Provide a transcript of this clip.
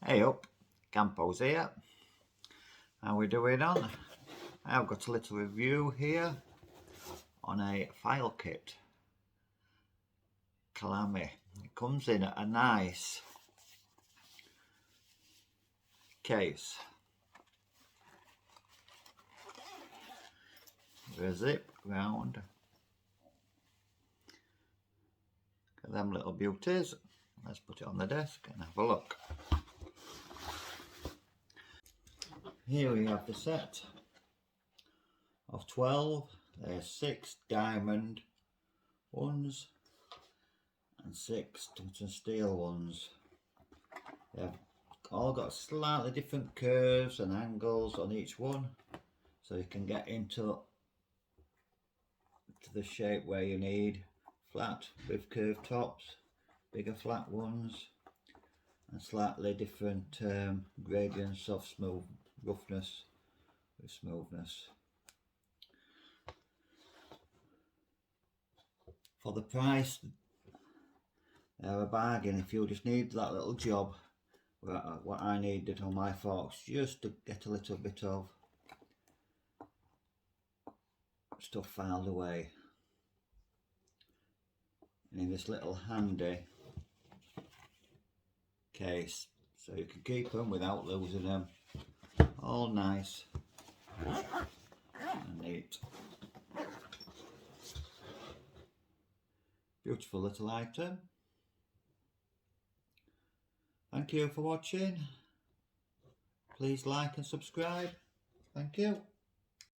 Hey up, CAMPO's here. How we doing on? I've got a little review here on a file kit. KALIM. It comes in a nice case. With a zip round. Look at them little beauties. Let's put it on the desk and have a look. Here we have the set of 12. There's 6 diamond ones and 6 tungsten steel ones. They've all got slightly different curves and angles on each one, so you can get into the shape where you need. Flat with curved tops, bigger flat ones, and slightly different gradients of smooth roughness with smoothness. For the price, they're a bargain if you just need that little job. What I needed on my forks, just to get a little bit of stuff filed away. And in this little handy case, so you can keep them without losing them. All nice and neat. Beautiful little item. Thank you for watching. Please like and subscribe. Thank you.